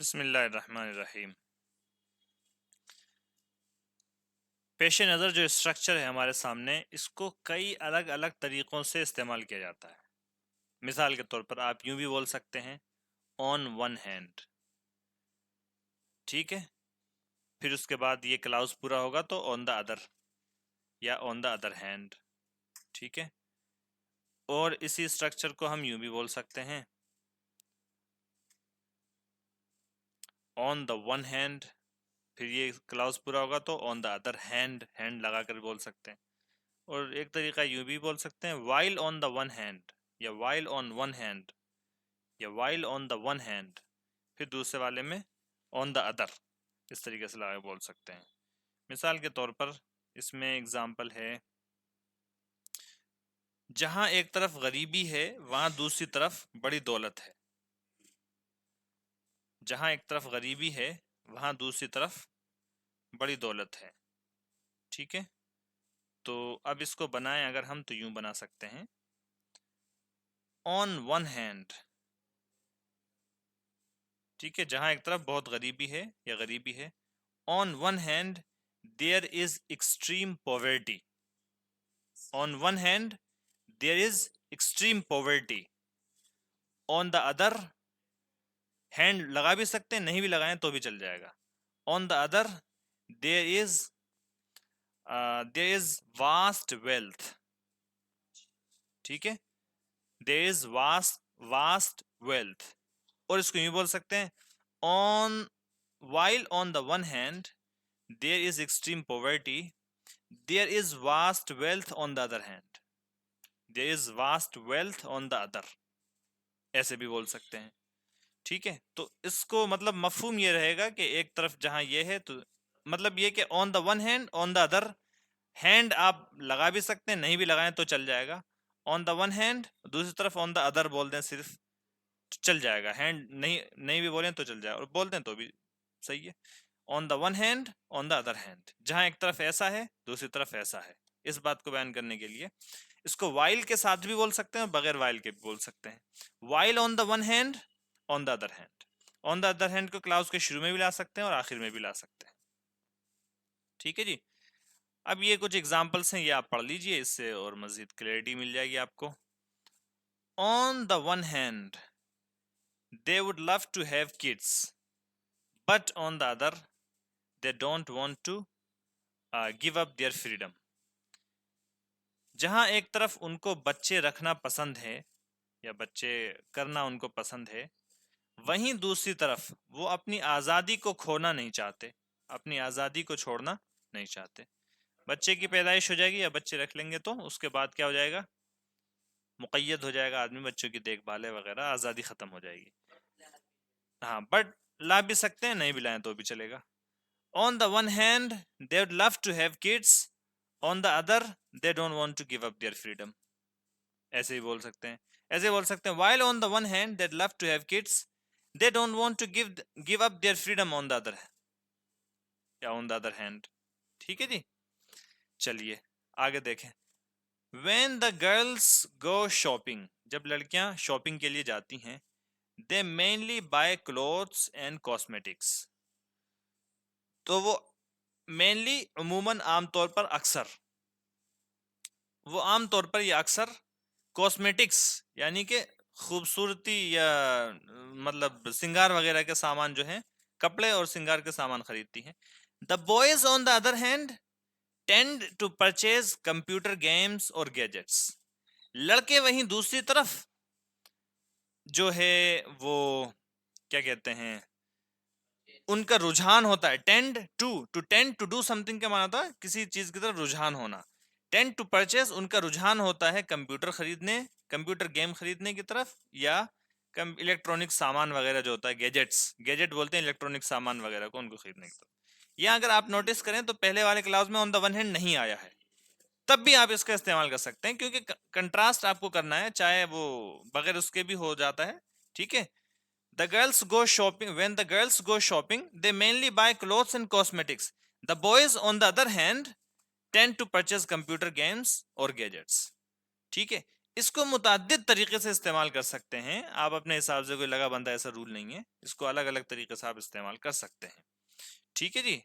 बिस्मिल्लाहिर्रहमानिर्रहीम। पेश नज़र जो स्ट्रक्चर है हमारे सामने, इसको कई अलग अलग तरीक़ों से इस्तेमाल किया जाता है। मिसाल के तौर पर आप यूँ भी बोल सकते हैं, ऑन वन हैंड, ठीक है। फिर उसके बाद ये क्लाउज पूरा होगा तो ऑन द अदर या ऑन द अदर हैंड, ठीक है। और इसी स्ट्रक्चर को हम यूँ भी बोल सकते हैं, ऑन द वन हैंड, फिर ये क्लाउज पूरा होगा तो on the other hand, hand लगा कर बोल सकते हैं। और एक तरीका यूँ भी बोल सकते हैं, while on the one hand, या वाइल ऑन वन हैंड, या while on the one hand, फिर दूसरे वाले में ऑन द अदर। इस तरीके से लगा बोल सकते हैं। मिसाल के तौर पर इसमें एग्जाम्पल है, जहाँ एक तरफ गरीबी है वहाँ दूसरी तरफ बड़ी दौलत है। जहाँ एक तरफ गरीबी है वहाँ दूसरी तरफ बड़ी दौलत है, ठीक है। तो अब इसको बनाएं अगर हम, तो यूं बना सकते हैं, ऑन वन हैंड, ठीक है। जहाँ एक तरफ बहुत गरीबी है या गरीबी है, on one hand there is extreme poverty, on one hand there is extreme poverty, on the other hand लगा भी सकते हैं, नहीं भी लगाएं तो भी चल जाएगा। On the other there is vast wealth, ठीक है। There is vast wealth. और इसको यूं बोल सकते हैं, on while on the one hand there is extreme poverty, there is vast wealth on the other hand, there is vast wealth on the other, ऐसे भी बोल सकते हैं, ठीक है। तो इसको मतलब मफहूम ये रहेगा कि एक तरफ जहां ये है तो मतलब ये कि on the one hand on the other hand आप लगा भी सकते हैं, नहीं भी लगाएं तो चल जाएगा। ऑन द वन हैंड, दूसरी तरफ ऑन द अदर बोल दें सिर्फ तो चल जाएगा। हैंड नहीं नहीं भी बोलें तो चल जाएगा, और बोल दें तो भी सही है। On the one hand on the other hand, जहां एक तरफ ऐसा है दूसरी तरफ ऐसा है। इस बात को बयान करने के लिए इसको वाइल के साथ भी बोल सकते हैं, बगैर वाइल के भी बोल सकते हैं। While on the one hand on the other hand, on the other hand को क्लाउज के शुरू में भी ला सकते हैं और आखिर में भी ला सकते हैं, ठीक है जी। अब ये कुछ एग्जाम्पल्स हैं, ये आप पढ़ लीजिए, इससे और मजीद क्लैरिटी मिल जाएगी आपको। On the one hand they would love to have kids, but on the other they don't want to give up their freedom। जहां एक तरफ उनको बच्चे रखना पसंद है या बच्चे करना उनको पसंद है, वहीं दूसरी तरफ वो अपनी आज़ादी को खोना नहीं चाहते, अपनी आज़ादी को छोड़ना नहीं चाहते। बच्चे की पैदाइश हो जाएगी या बच्चे रख लेंगे तो उसके बाद क्या हो जाएगा, मुक़य्यद हो जाएगा आदमी, बच्चों की देखभाल वगैरह, आज़ादी ख़त्म हो जाएगी। हाँ, बट ला भी सकते हैं, नहीं भी लाएं तो भी चलेगा। On the one hand, they would love to have kids. On the other, they don't want to give up their freedom. ऐसे ही बोल सकते हैं, ऐसे बोल सकते हैं, while on the one hand they'd love to have kids, they don't want to give up their freedom on the other, या on the other hand, ठीक है जी। चलिए आगे देखें। When the girls go shopping, जब लड़कियां शॉपिंग के लिए जाती हैं, they mainly buy clothes and cosmetics। तो वो मेनली अमूमन आमतौर पर अक्सर, वो आमतौर पर या अक्सर कॉस्मेटिक्स यानी कि खूबसूरती या मतलब सिंगार वगैरह के सामान जो हैं, कपड़े और सिंगार के सामान खरीदती हैं। The boys on the other hand tend to purchase computer games और गैजेट्स। लड़के वहीं दूसरी तरफ जो है वो क्या कहते हैं, उनका रुझान होता है, टेंड टू डू समथिंग का माना होता है किसी चीज की तरफ रुझान होना। टेंड टू परचेज, उनका रुझान होता है कंप्यूटर खरीदने, कंप्यूटर गेम खरीदने की तरफ, या इलेक्ट्रॉनिक सामान वगैरह जो होता है, गैजेट्स, गैजेट बोलते हैं इलेक्ट्रॉनिक सामान वगैरह को, उनको खरीदने की तरफ। या अगर आप नोटिस करें तो पहले वाले क्लास में ऑन द वन हैंड नहीं आया है, तब भी आप इसका इस्तेमाल कर सकते हैं, क्योंकि कंट्रास्ट आपको करना है, चाहे वो बगैर उसके भी हो जाता है, ठीक है। The girls go shopping. When the girls go shopping, they mainly buy clothes and cosmetics. The boys, on the other hand, tend to purchase computer games or gadgets. ठीक है, इसको मुतअद्दिद तरीके से इस्तेमाल कर सकते हैं आप, अपने हिसाब से, कोई लगा बंदा ऐसा रूल नहीं है, इसको अलग अलग तरीके से आप इस्तेमाल कर सकते हैं। ठीक है जी।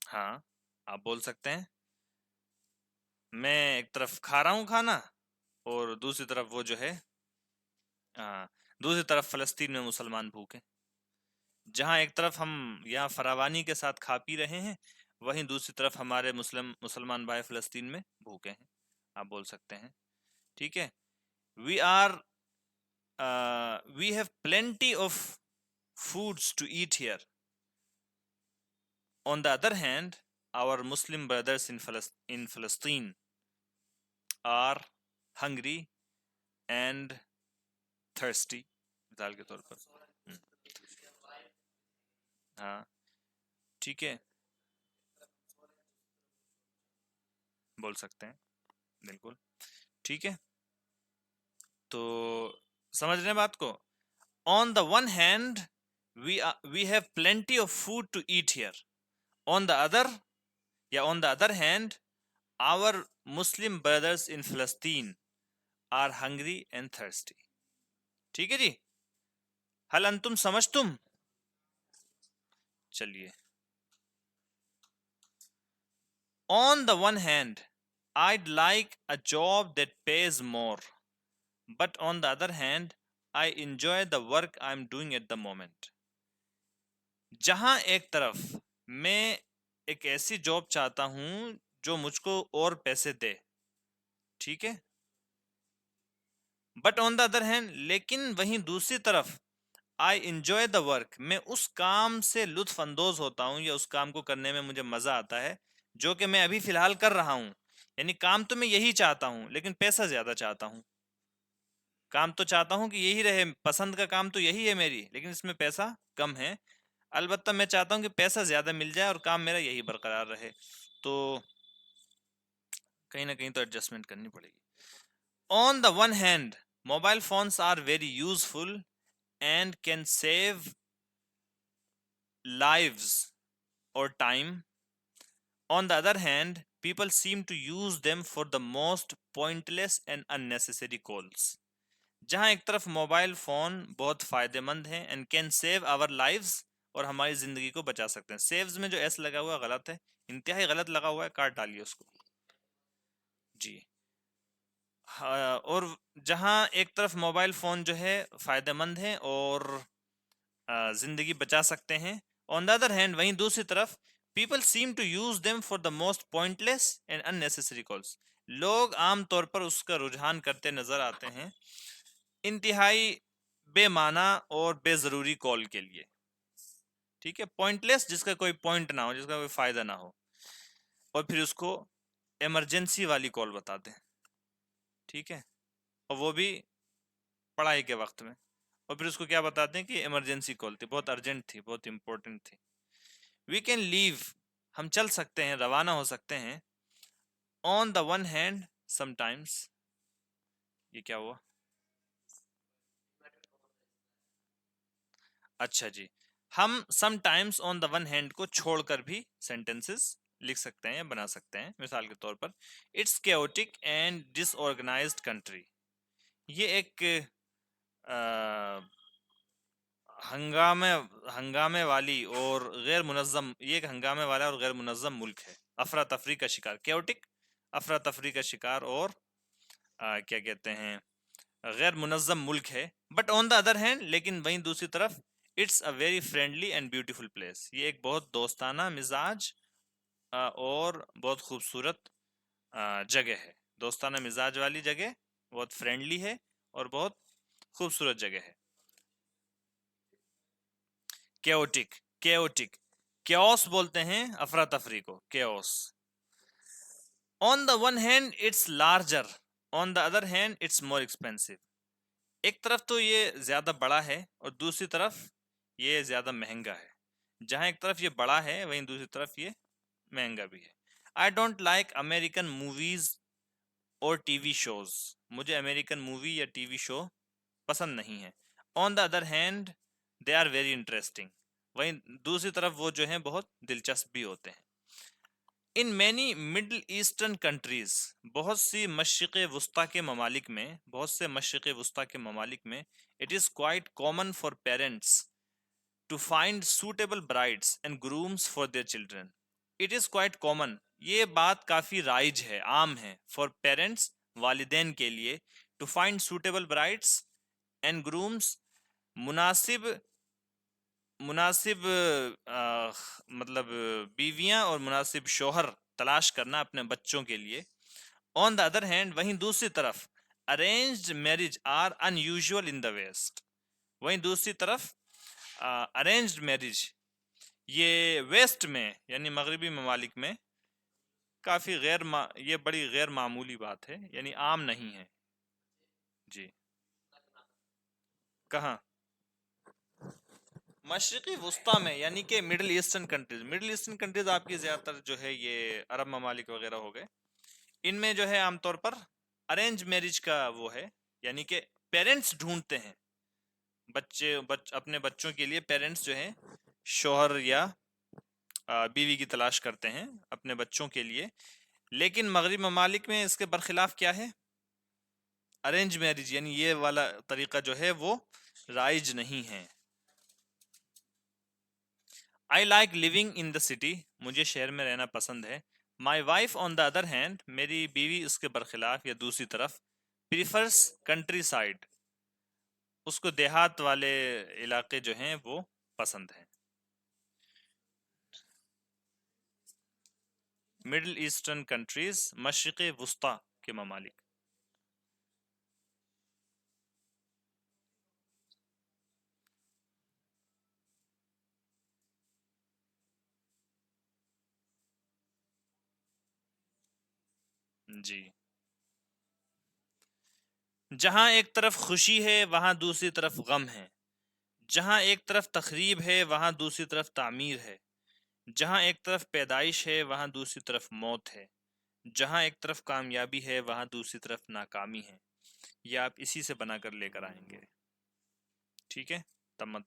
हाँ, आप बोल सकते हैं मैं एक तरफ खा रहा हूँ खाना और दूसरी तरफ वो जो है, हाँ, दूसरी तरफ फलस्तीन में मुसलमान भूखे। जहाँ एक तरफ हम यहाँ फरावानी के साथ खा पी रहे हैं, वहीं दूसरी तरफ हमारे मुसलमान भाई फलस्तीन में भूखे हैं। आप बोल सकते हैं। ठीक है। We are we have plenty of foods to eat here. On the other hand, our Muslim brothers in Palestine are hungry and thirsty. मिसाल के तौर पर। हाँ, ठीक है, बोल सकते हैं, बिल्कुल ठीक है। तो समझ रहे हैं बात को। On the one hand, we have plenty of food to eat here. On the other, on the other hand, our Muslim brothers in Palestine are hungry and thirsty. ठीक है जी। हल अंतुम समझ तुम। चलिए। On the one hand, I'd like a job that pays more, but on the other hand, I enjoy the work I'm doing at the moment. जहां एक तरफ मैं एक ऐसी जॉब चाहता हूं जो मुझको और पैसे दे, ठीक है, but on the other hand, लेकिन वहीं दूसरी तरफ आई इंजॉय द वर्क, मैं उस काम से लुत्फ अंदोज होता हूँ या उस काम को करने में मुझे मजा आता है जो कि मैं अभी फिलहाल कर रहा हूँ। यानी काम तो मैं यही चाहता हूँ लेकिन पैसा ज्यादा चाहता हूँ। काम तो चाहता हूँ कि यही रहे, पसंद का काम तो यही है मेरी, लेकिन इसमें पैसा कम है। अलबत्ता मैं चाहता हूँ कि पैसा ज्यादा मिल जाए और काम मेरा यही बरकरार रहे। तो कहीं ना कहीं तो एडजस्टमेंट करनी पड़ेगी। On the one hand, mobile phones are very useful and can save lives or time. On the other hand, people seem to use them for the most pointless and unnecessary calls. जहां एक तरफ mobile phone बहुत फायदेमंद है and can save our lives, और हमारी जिंदगी को बचा सकते हैं। सेव्स में जो एस लगा हुआ है गलत है, इंतहाई गलत लगा हुआ है, काट डालिए उसको जी। हाँ, और जहां एक तरफ मोबाइल फोन जो है फायदेमंद है और जिंदगी बचा सकते हैं, ऑन द अदर हैंड वहीं दूसरी तरफ people seem to use them for the most pointless and unnecessary calls, लोग आमतौर पर उसका रुझान करते नजर आते हैं इंतहाई बेमाना और बेजरूरी कॉल के लिए। ठीक है, पॉइंटलेस जिसका कोई पॉइंट ना हो, जिसका कोई फायदा ना हो, और फिर उसको इमरजेंसी वाली कॉल बताते हैं। ठीक है, और वो भी पढ़ाई के वक्त में, और फिर उसको क्या बताते हैं कि इमरजेंसी कॉल थी, बहुत अर्जेंट थी, बहुत इंपॉर्टेंट थी। वी कैन लीव, हम चल सकते हैं, रवाना हो सकते हैं। On the one hand sometimes, ये क्या हुआ? अच्छा जी, हम sometimes on the one hand को छोड़कर भी सेंटेंसेस लिख सकते हैं, बना सकते हैं। मिसाल के तौर पर, it's chaotic and disorganised country, ये एक हंगामे हंगामे वाली और गैर मुनज़्ज़म, ये एक हंगामे वाला और गैर मुनज़्ज़म मुल्क है। अफरा तफरी का शिकार, केओटिक अफरा तफरी का शिकार और क्या कहते हैं, गैर मुनज़्ज़म मुल्क है। But on the other hand, लेकिन वहीं दूसरी तरफ, it's a very friendly and beautiful place, ये एक बहुत दोस्ताना मिजाज और बहुत खूबसूरत जगह है। दोस्ताना मिजाज वाली जगह, बहुत फ्रेंडली है और बहुत खूबसूरत जगह है। केओटिक, केओटिक, केओस बोलते हैं अफरा तफरी को, chaos. On the one hand it's larger, on the other hand it's more expensive, एक तरफ तो ये ज्यादा बड़ा है और दूसरी तरफ ये ज्यादा महंगा है। जहां एक तरफ ये बड़ा है वहीं दूसरी तरफ ये महंगा भी है। I don't like American movies और टीवी शोज, मुझे अमेरिकन मूवी या टीवी शो पसंद नहीं है। On the other hand they are very interesting, वहीं दूसरी तरफ वो जो है बहुत दिलचस्प भी होते हैं। In many middle eastern countries, बहुत सी मशरिक़ वस्ता के ममालिक में, बहुत से मशरिक़ वस्ता के ममालिक में, it is quite common for parents to find suitable brides and grooms for their children. It is quite common, ये बात काफ़ी राइज है, आम है, फॉर पेरेंट्स, वालिदैन के लिए, to find suitable brides and grooms, मुनासिब मुनासिब मतलब बीवियां और मुनासिब शोहर तलाश करना अपने बच्चों के लिए। ऑन द अदर हैंड, वहीं दूसरी तरफ, arranged marriage are unusual in the west. वहीं दूसरी तरफ अरेंज्ड मैरिज ये वेस्ट में यानी मगरबी ममालिक में काफ़ी ये बड़ी गैर मामूली बात है, यानी आम नहीं है। जी, कहाँ? मशरक़ी वस्ता में, यानी कि middle eastern countries. Middle eastern countries आपकी ज़्यादातर जो है ये अरब ममालिक वगैरह हो गए। इनमें जो है आमतौर पर अरेंज मैरिज का वो है, यानी कि पेरेंट्स ढूंढते हैं अपने बच्चों के लिए, पेरेंट्स जो हैं शोहर या बीवी की तलाश करते हैं अपने बच्चों के लिए। लेकिन मगरबी ममालिक में इसके बरखिलाफ क्या है? अरेंज मैरिज, यानी ये वाला तरीका जो है वो राइज नहीं है। I like living in the city, मुझे शहर में रहना पसंद है। My wife on the other hand, मेरी बीवी इसके बरखिलाफ या दूसरी तरफ, प्रीफर्स कंट्री साइड, उसको देहात वाले इलाके जो हैं वो पसंद हैं। मिडिल ईस्टर्न कंट्रीज, मशरिक़ वस्ता के ममालिक। जी, जहाँ एक तरफ खुशी है वहाँ दूसरी तरफ गम है, जहाँ एक तरफ तखरीब है वहाँ दूसरी तरफ तामीर है, जहाँ एक तरफ पैदाइश है वहाँ दूसरी तरफ मौत है, जहाँ एक तरफ कामयाबी है वहाँ दूसरी तरफ नाकामी है। ये आप इसी से बनाकर लेकर आएंगे। ठीक है, तब मत